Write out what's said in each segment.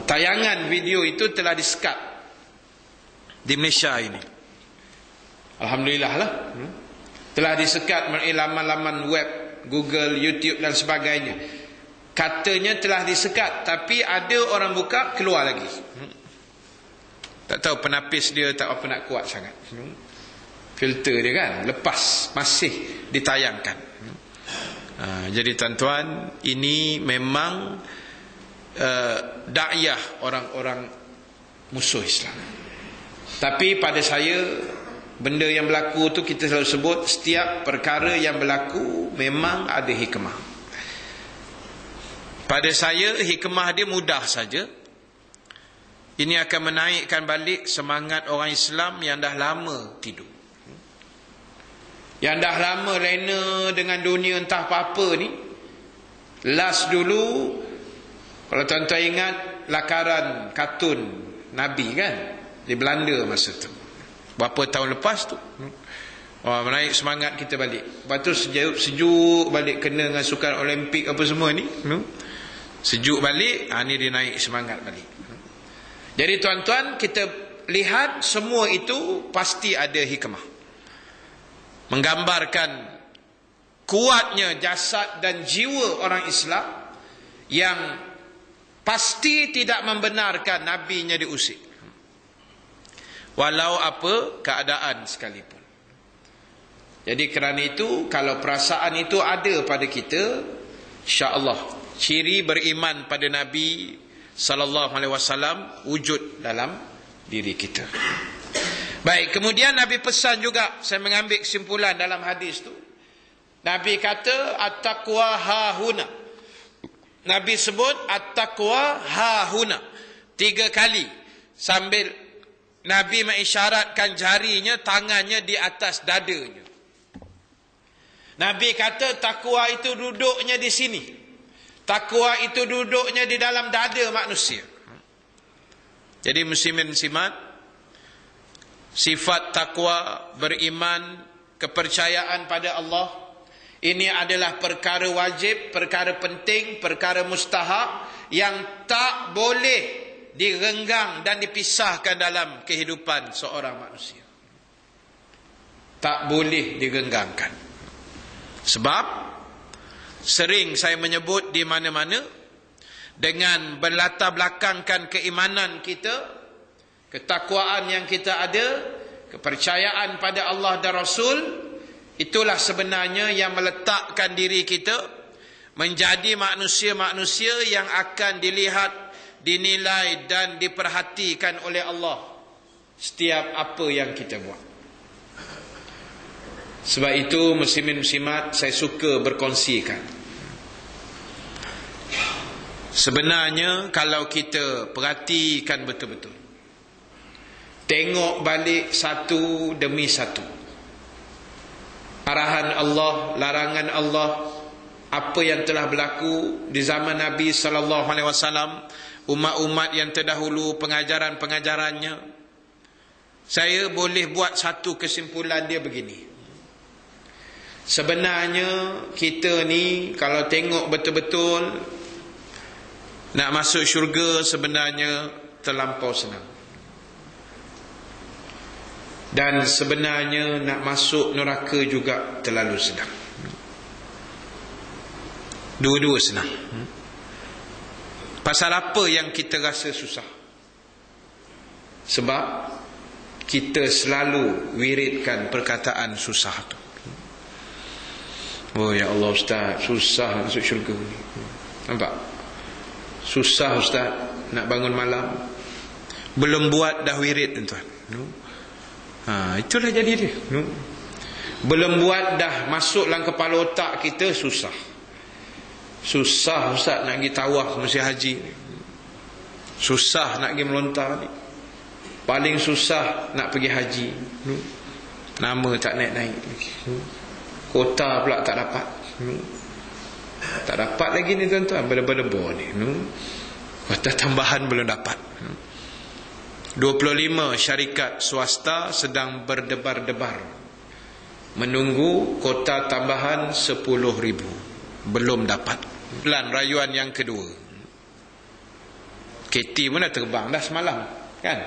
tayangan video itu telah disekat di Malaysia ini. Alhamdulillah lah. Telah disekat melalui laman-laman web, Google, YouTube dan sebagainya. Katanya telah disekat, tapi ada orang buka, keluar lagi. Tak tahu penapis dia tak apa nak kuat sangat. Filter dia kan, lepas, masih ditayangkan. Jadi tuan-tuan, ini memang dakwah orang-orang musuh Islam. Tapi pada saya, benda yang berlaku tu kita selalu sebut, setiap perkara yang berlaku memang ada hikmah. Pada saya hikmah dia mudah saja. Ini akan menaikkan balik semangat orang Islam yang dah lama tidur, yang dah lama lena dengan dunia entah apa-apa ni. Last dulu, kalau tuan-tuan ingat, lakaran kartun Nabi kan, di Belanda masa tu, berapa tahun lepas tu. Menaik semangat kita balik. Lepas tu sejuk balik, kena dengan sukan Olimpik apa semua ni, sejuk balik. Ni dia naik semangat balik. Jadi tuan-tuan, kita lihat semua itu pasti ada hikmah, menggambarkan kuatnya jasad dan jiwa orang Islam yang pasti tidak membenarkan nabinya diusik, walau apa keadaan sekalipun. Jadi kerana itu, kalau perasaan itu ada pada kita, insya-Allah ciri beriman pada Nabi sallallahu alaihi wasallam wujud dalam diri kita. Baik, kemudian Nabi pesan juga, saya mengambil kesimpulan dalam hadis tu. Nabi kata at-taqwa hahuna. Nabi sebut at-taqwa hahuna 3 kali, sambil Nabi mengisyaratkan jarinya, tangannya di atas dadanya. Nabi kata takwa itu duduknya di sini. Takwa itu duduknya di dalam dada manusia. Jadi muslimin muslimat, sifat takwa, beriman, kepercayaan pada Allah, ini adalah perkara wajib, perkara penting, perkara mustahab yang tak boleh direnggang dan dipisahkan dalam kehidupan seorang manusia. Tak boleh direnggangkan. Sebab sering saya menyebut di mana-mana, dengan berlatar belakangkan keimanan kita, ketakwaan yang kita ada, kepercayaan pada Allah dan Rasul, itulah sebenarnya yang meletakkan diri kita menjadi manusia-manusia yang akan dilihat, dinilai dan diperhatikan oleh Allah setiap apa yang kita buat. Sebab itu muslimin muslimat, saya suka berkongsikan. Sebenarnya kalau kita perhatikan betul-betul, tengok balik satu demi satu, arahan Allah, larangan Allah, apa yang telah berlaku di zaman Nabi sallallahu alaihi wasallam, umat-umat yang terdahulu, pengajaran-pengajarannya, saya boleh buat satu kesimpulan dia begini. Sebenarnya kita ni kalau tengok betul-betul, nak masuk syurga sebenarnya terlampau senang. Dan sebenarnya nak masuk neraka juga terlalu senang. Dua-dua senang. Pasal apa yang kita rasa susah? Sebab kita selalu wiridkan perkataan susah tu. Oh ya Allah Ustaz, susah masuk syurga ni. Nampak? Susah Ustaz nak bangun malam, belum buat dah wirid tuan. Itulah jadi dia. Belum buat dah masuk dalam kepala otak kita, susah. Susah Ustaz nak pergi tawaf masa haji ni. Susah nak pergi melontar ni. Paling susah nak pergi haji. Nama tak naik-naik lagi. Kota pula tak dapat. Tak dapat lagi ni tuan-tuan, berdebar-debar ni. Kota tambahan belum dapat. 25 syarikat swasta sedang berdebar-debar menunggu kota tambahan 10,000, belum dapat. Lan rayuan yang kedua. KT pun dah terbang dah semalam kan.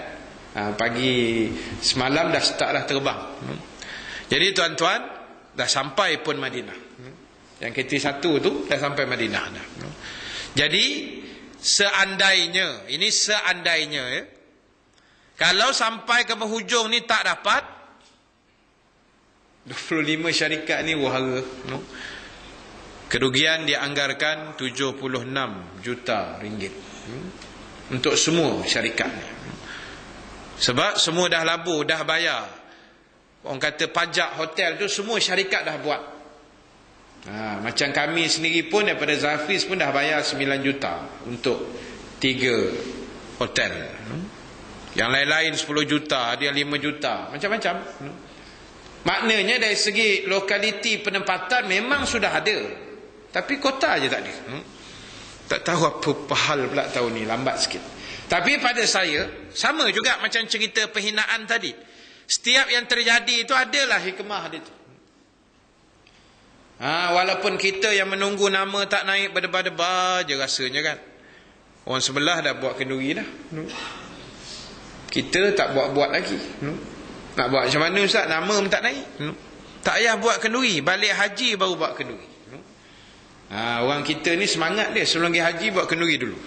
Pagi semalam dah start dah terbang. Jadi tuan-tuan dah sampai pun Madinah. Yang KT 1 tu dah sampai Madinah dah. Jadi seandainya, ini seandainya ya, kalau sampai ke penghujung ni tak dapat 25 syarikat ni wahara, kerugian dianggarkan 76 juta ringgit untuk semua syarikat ni. Sebab semua dah labur, dah bayar. Orang kata pajak hotel tu semua syarikat dah buat. Macam kami sendiri pun daripada Zafiz pun dah bayar 9 juta untuk 3 hotel. Yang lain-lain 10 juta, dia 5 juta, macam-macam. Maknanya dari segi lokaliti penempatan memang sudah ada, tapi kota aja tak ada. Tak tahu apa hal pula tahun ni, lambat sikit. Tapi pada saya sama juga macam cerita penghinaan tadi. Setiap yang terjadi itu adalah hikmah dia tu. Walaupun kita yang menunggu nama tak naik, berdebar-debar je rasanya kan. Orang sebelah dah buat kenduri dah. Kita tak buat-buat lagi. Nak buat macam mana Ustaz? Nama pun tak naik. Tak payah buat kenduri, balik haji baru buat kenduri. Orang kita ni semangat dia sebelum pergi haji buat kenduri dulu.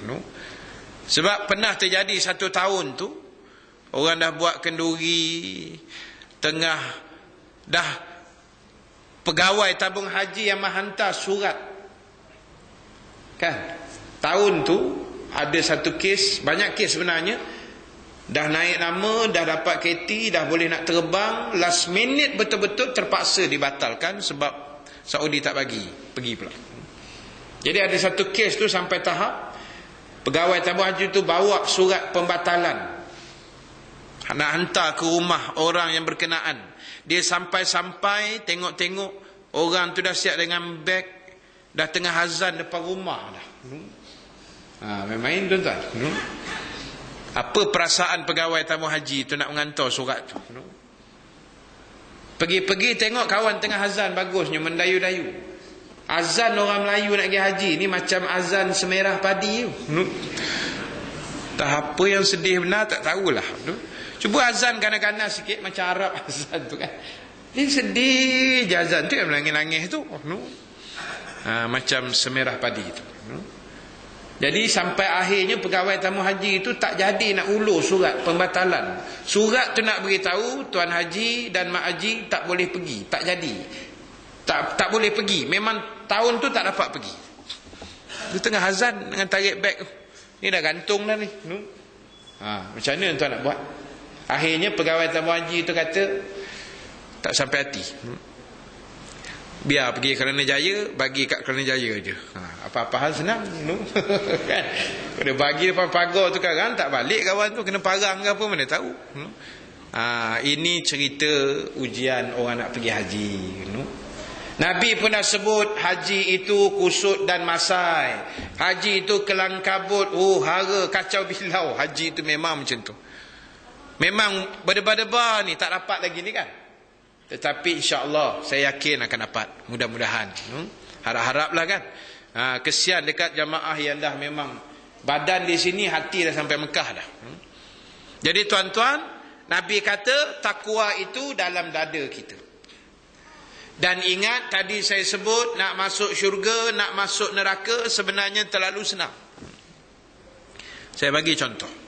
Sebab pernah terjadi 1 tahun tu, orang dah buat kenduri, tengah dah pegawai tabung haji yang menghantar surat kan. Tahun tu ada satu kes, banyak kes sebenarnya, dah naik nama, dah dapat KT, dah boleh nak terbang, last minute betul-betul terpaksa dibatalkan sebab Saudi tak bagi pergi pula. Jadi ada satu kes tu sampai tahap pegawai tabung haji tu bawa surat pembatalan, nak hantar ke rumah orang yang berkenaan. Dia sampai-sampai tengok-tengok orang tu dah siap dengan beg, dah tengah azan depan rumah dah. Main-main tuan-tuan. Apa perasaan pegawai tabung haji tu nak mengantar surat tu? Pergi-pergi tengok kawan tengah azan, bagusnya mendayu-dayu. Azan orang Melayu nak pergi haji ni macam azan semerah padi tu. Tak apa yang sedih benar tak tahulah. Cuba azan kanak-kanak sikit macam Arab azan tu kan. Dia sedih je azan tu yang melangih-langih tu. Macam semerah padi tu. Jadi sampai akhirnya pegawai tamu haji itu tak jadi nak ulur surat pembatalan. Surat tu nak beritahu tuan haji dan mak haji tak boleh pergi, tak jadi. Tak boleh pergi. Memang tahun tu tak dapat pergi. Dia tengah azan dengan tarik beg. Ni dah gantung dah ni. Macam mana tuan nak buat? Akhirnya pegawai tamu haji tu kata tak sampai hati. Biar pergi Kelana Jaya, bagi kat Kelana Jaya je. Apa-apa hal senang. Kan? Dia bagi depan pagar tu kan, tak balik kawan tu, kena parang ke apa, mana tahu. Ini cerita ujian orang nak pergi haji. Nabi pun dah sebut haji itu kusut dan masai. Haji itu kelang kabut, hara, kacau bilau. Haji itu memang macam tu. Memang berdebar-debar ni tak dapat lagi ni kan. Tetapi insya-Allah saya yakin akan dapat, mudah-mudahan. Harap-haraplah kan. Kesian dekat jamaah yang dah memang badan di sini, hati dah sampai Mekah dah. Jadi tuan-tuan, Nabi kata takwa itu dalam dada kita. Dan ingat tadi saya sebut nak masuk syurga, nak masuk neraka sebenarnya terlalu senang. Saya bagi contoh.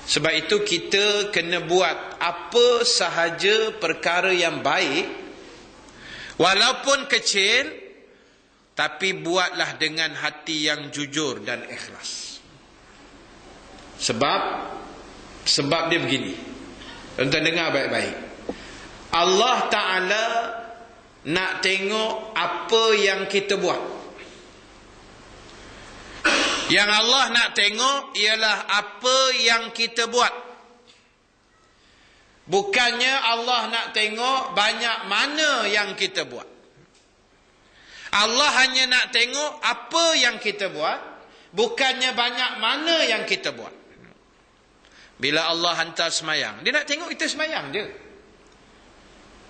Sebab itu kita kena buat apa sahaja perkara yang baik, walaupun kecil, tapi buatlah dengan hati yang jujur dan ikhlas. Sebab dia begini. Tuan-tuan dengar baik-baik. Allah Ta'ala nak tengok apa yang kita buat. Yang Allah nak tengok ialah apa yang kita buat. Bukannya Allah nak tengok banyak mana yang kita buat. Allah hanya nak tengok apa yang kita buat, bukannya banyak mana yang kita buat. Bila Allah hantar semayang, dia nak tengok kita semayang je.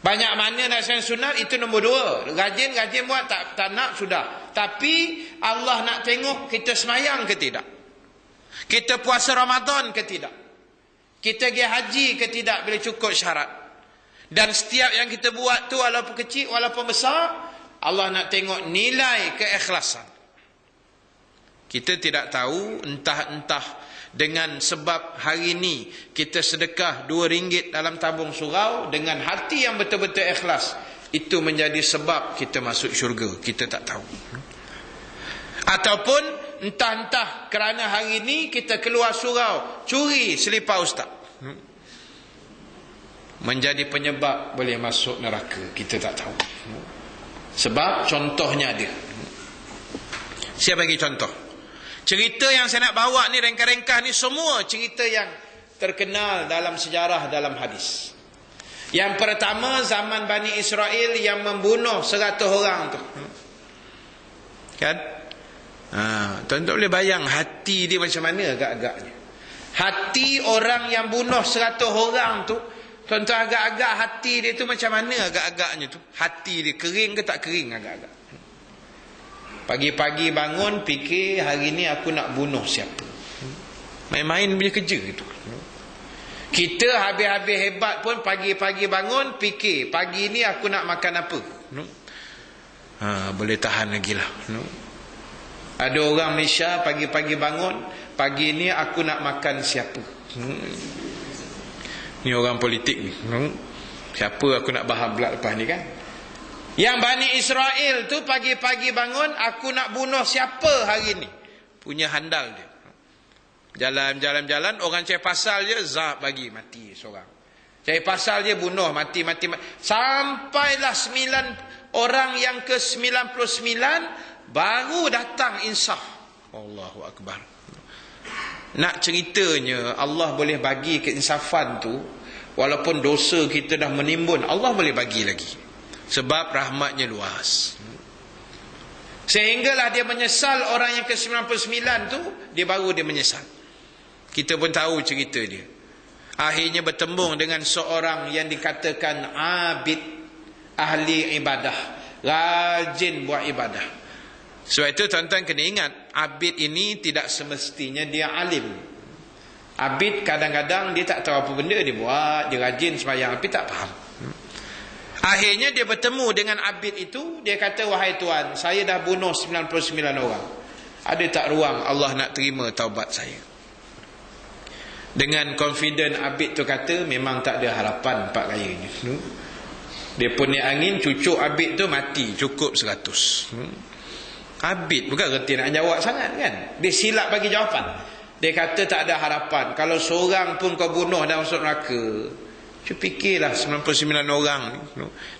Banyak mana nak sayang sunat, itu nombor 2. Rajin buat, tak nak, sudah. Tapi Allah nak tengok kita semayang ke tidak, kita puasa Ramadan ke tidak, kita pergi haji ke tidak bila cukup syarat. Dan setiap yang kita buat tu, walaupun kecil walaupun besar, Allah nak tengok nilai keikhlasan. Kita tidak tahu, entah-entah dengan sebab hari ini kita sedekah RM2 dalam tabung surau dengan hati yang betul-betul ikhlas, itu menjadi sebab kita masuk syurga, kita tak tahu. Ataupun entah-entah kerana hari ini kita keluar surau curi selipar ustaz, menjadi penyebab boleh masuk neraka, kita tak tahu. Sebab contohnya ada. Saya bagi contoh. Cerita yang saya nak bawa ni, ringkas-ringkas ni, semua cerita yang terkenal dalam sejarah, dalam hadis. Yang pertama, zaman Bani Israel yang membunuh 100 orang tu. Kan? Tuan-tuan boleh bayang hati dia macam mana agak-agaknya. Hati orang yang bunuh 100 orang tu, tuan-tuan, agak-agak hati dia tu macam mana agak-agaknya tu. Hati dia kering ke tak kering agak-agak. Pagi-pagi bangun fikir, hari ni aku nak bunuh siapa. Main-main punya kerja itu. Kita habis-habis hebat pun pagi-pagi bangun fikir, pagi ni aku nak makan apa. Boleh tahan lagi lah. Ada orang Malaysia pagi-pagi bangun, pagi ni aku nak makan siapa. Ni orang politik ni. Siapa aku nak bahas belak lepas ni kan. Yang Bani Israel tu pagi-pagi bangun, aku nak bunuh siapa hari ni. Punya handal dia. Jalan-jalan, orang cari pasal je, zap bagi, mati seorang. Cari pasal je, bunuh, mati. Sampailah 9 orang yang ke-99, baru datang insaf. Allahu Akbar. Nak ceritanya, Allah boleh bagi keinsafan tu, walaupun dosa kita dah menimbun, Allah boleh bagi lagi. Sebab rahmatnya luas. Sehinggalah dia menyesal, orang yang ke-99 tu, dia baru dia menyesal. Kita pun tahu cerita dia. Akhirnya bertembung dengan seorang yang dikatakan abid, ahli ibadah, rajin buat ibadah. Sebab itu tuan-tuan kena ingat, abid ini tidak semestinya dia alim. Abid kadang-kadang dia tak tahu apa benda dia buat, dia rajin sembahyang tapi tak faham. Akhirnya dia bertemu dengan abid itu, dia kata, wahai Tuan, saya dah bunuh 99 orang. Ada tak ruang Allah nak terima taubat saya? Dengan confident abid tu kata, memang tak ada harapan Pak Raya ni. Dia pun ni angin, cucuk abid tu mati, cukup 100. Abid bukan reti nak jawab sangat kan. Dia silap bagi jawapan. Dia kata tak ada harapan. Kalau seorang pun kau bunuh dan masuk neraka, cuba fikirlah 99 orang ni.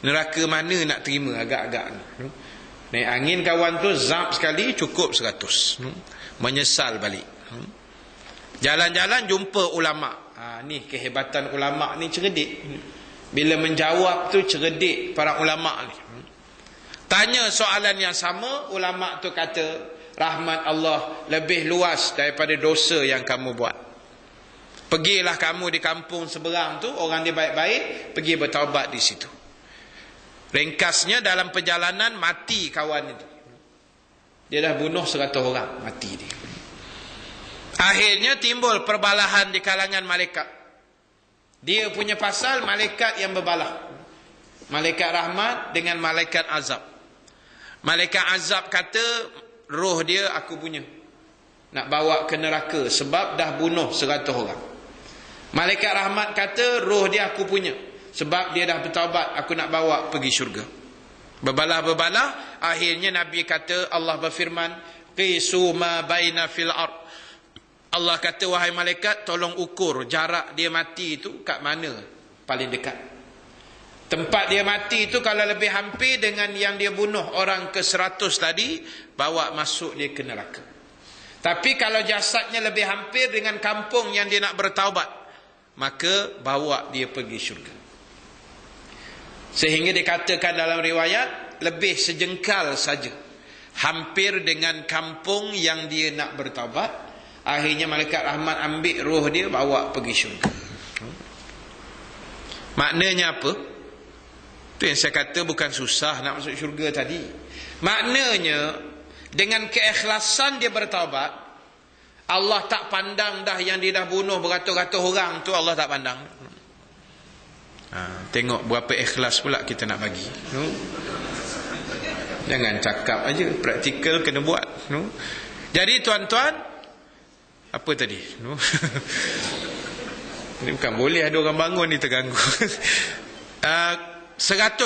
Neraka mana nak terima agak-agak ni. Naik angin kawan tu, zap sekali cukup 100. Menyesal balik. Jalan-jalan jumpa ulama. Ni kehebatan ulama ni, cerdik. Bila menjawab tu cerdik para ulama ni. Tanya soalan yang sama, ulama tu kata, rahmat Allah lebih luas daripada dosa yang kamu buat. Pergilah kamu di kampung seberang tu, orang dia baik-baik, pergi bertaubat di situ. Ringkasnya, dalam perjalanan mati kawan itu. Dia dah bunuh 100 orang, mati dia. Akhirnya timbul perbalahan di kalangan malaikat. Dia punya pasal malaikat yang berbalah. Malaikat rahmat dengan malaikat azab. Malaikat azab kata, roh dia aku punya, nak bawa ke neraka sebab dah bunuh 100 orang. Malaikat rahmat kata, roh dia aku punya, sebab dia dah bertaubat, aku nak bawa pergi syurga. Berbalah-berbalah, akhirnya Nabi kata, Allah berfirman, qisu ma baina fil ard. Allah kata, wahai malaikat, tolong ukur jarak dia mati itu kat mana paling dekat. Tempat dia mati itu kalau lebih hampir dengan yang dia bunuh orang ke-100 tadi, bawa masuk dia ke neraka. Tapi kalau jasadnya lebih hampir dengan kampung yang dia nak bertaubat, maka bawa dia pergi syurga. Sehingga dikatakan dalam riwayat, lebih sejengkal saja hampir dengan kampung yang dia nak bertaubat, akhirnya malaikat rahmat ambil roh dia, bawa pergi syurga. Maknanya apa? Itu yang saya kata bukan susah nak masuk syurga tadi. Maknanya dengan keikhlasan dia bertaubat, Allah tak pandang dah yang dia dah bunuh beratus-ratus orang tu, Allah tak pandang. Tengok berapa ikhlas pula kita nak bagi. Jangan cakap aja, praktikal kena buat. Jadi tuan-tuan, apa tadi? Ini bukan boleh ada orang bangun ni terganggu. 100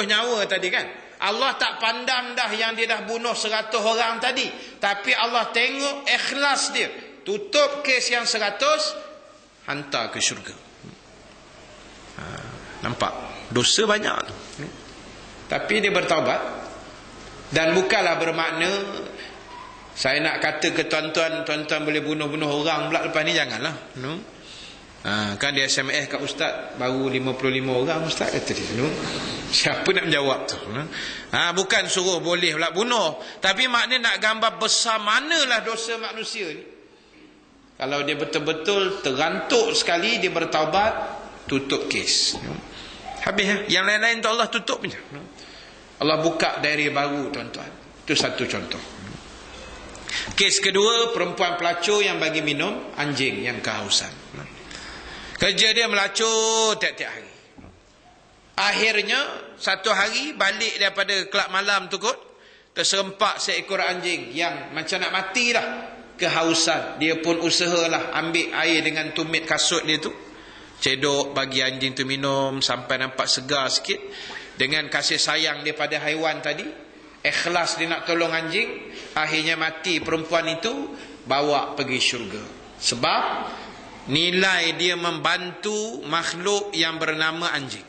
nyawa tadi kan. Allah tak pandang dah yang dia dah bunuh 100 orang tadi, tapi Allah tengok ikhlas dia. Tutup kes yang 100, hantar ke syurga. Nampak? Dosa banyak tu. Tapi dia bertaubat. Dan bukanlah bermakna saya nak kata ke tuan-tuan, tuan-tuan boleh bunuh-bunuh orang pula lepas ni, janganlah. Kan dia SMS kat ustaz, baru 55 orang ustaz kata dia. Siapa nak menjawab tu? Bukan suruh boleh pula bunuh, tapi maknanya nak gambar besar manalah dosa manusia ni. Kalau dia betul-betul terantuk sekali, dia bertaubat, tutup kes. Habis yang lain-lain tu Allah tutup punya. Allah buka diary baru tuan-tuan. Itu satu contoh. Kes kedua, perempuan pelacur yang bagi minum anjing yang kehausan. Kerja dia melacur tiap-tiap hari. Akhirnya satu hari balik daripada kelab malam tu kot, terserempak seekor anjing yang macam nak mati dah, kehausan. Dia pun usahalah ambil air dengan tumit kasut dia tu, cedok bagi anjing tu minum sampai nampak segar sikit. Dengan kasih sayang dia pada haiwan tadi, ikhlas dia nak tolong anjing, akhirnya mati perempuan itu, bawa pergi syurga. Sebab nilai dia membantu makhluk yang bernama anjing.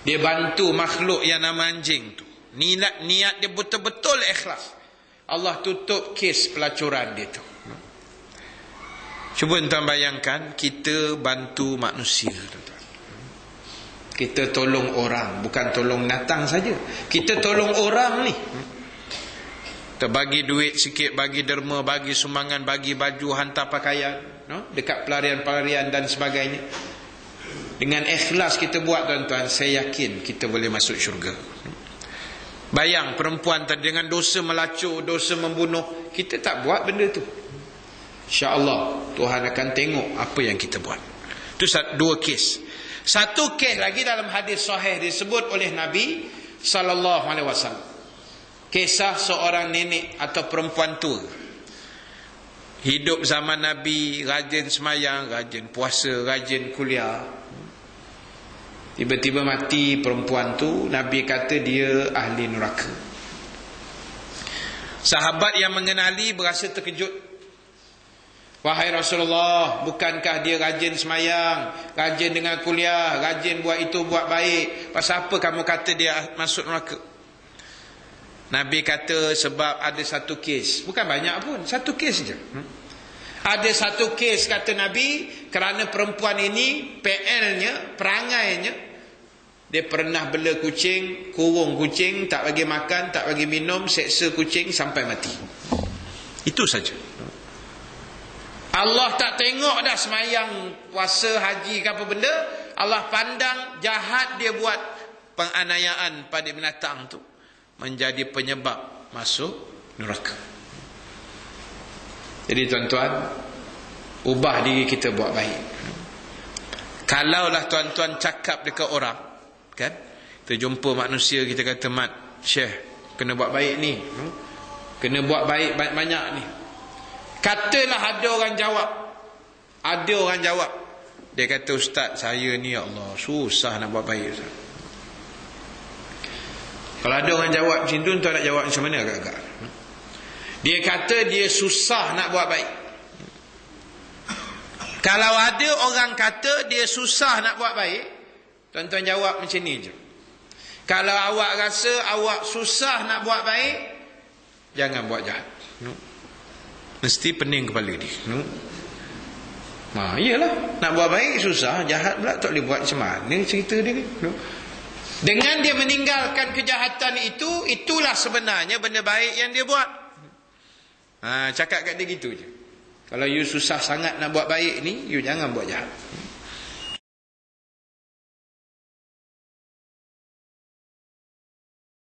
Dia bantu makhluk yang nama anjing tu. Niat dia betul-betul ikhlas. Allah tutup kes pelacuran dia tu. Cuba tuan bayangkan, kita bantu manusia, tuan-tuan. Kita tolong orang, bukan tolong binatang saja. Kita tolong orang ni. Kita bagi duit sikit, bagi derma, bagi sumbangan, bagi baju, hantar pakaian, dekat pelarian-pelarian dan sebagainya. Dengan ikhlas kita buat, tuan-tuan, saya yakin kita boleh masuk syurga. Bayang perempuan tadi dengan dosa melacur, dosa membunuh, kita tak buat benda tu, insya-Allah Tuhan akan tengok apa yang kita buat. Itu dua kes. Satu kes lagi dalam hadis sahih disebut oleh Nabi sallallahu alaihi wasallam. Kisah seorang nenek atau perempuan tua. Hidup zaman Nabi, rajin semayang, rajin puasa, rajin kuliah. Tiba-tiba mati perempuan tu, Nabi kata dia ahli neraka. Sahabat yang mengenali berasa terkejut. Wahai Rasulullah, bukankah dia rajin semayang, rajin dengan kuliah, rajin buat itu, buat baik, pasal apa kamu kata dia masuk neraka? Nabi kata sebab ada satu kes. Bukan banyak pun, satu kes je. Ada satu kes, kata Nabi, kerana perempuan ini PL-nya, perangainya, dia pernah bela kucing, kurung kucing, tak bagi makan, tak bagi minum, seksa kucing sampai mati. Itu saja. Allah tak tengok dah semayang, puasa, haji ke apa benda. Allah pandang jahat dia buat penganiayaan pada binatang tu, menjadi penyebab masuk neraka. Jadi tuan-tuan, ubah diri kita buat baik. Kalaulah tuan-tuan cakap dekat orang, kan, kita jumpa manusia, kita kata, Mat, Syekh, kena buat baik ni, kena buat baik banyak-banyak ni. Katalah ada orang jawab, dia kata, Ustaz, saya ni ya Allah susah nak buat baik, Ustaz. Kalau ada orang jawab macam tu, tuan nak jawab macam mana agak-agak? Dia kata dia susah nak buat baik. Kalau ada orang kata dia susah nak buat baik, tuan-tuan jawab macam ni je. Kalau awak rasa awak susah nak buat baik, jangan buat jahat. Mesti pening kepala dia. Iyalah, nak buat baik susah, jahat pula tak boleh buat. Macam mana cerita dia ni? Dengan dia meninggalkan kejahatan itu, itulah sebenarnya benda baik yang dia buat. Cakap kat dia gitu je. Kalau you susah sangat nak buat baik ni, you jangan buat jahat.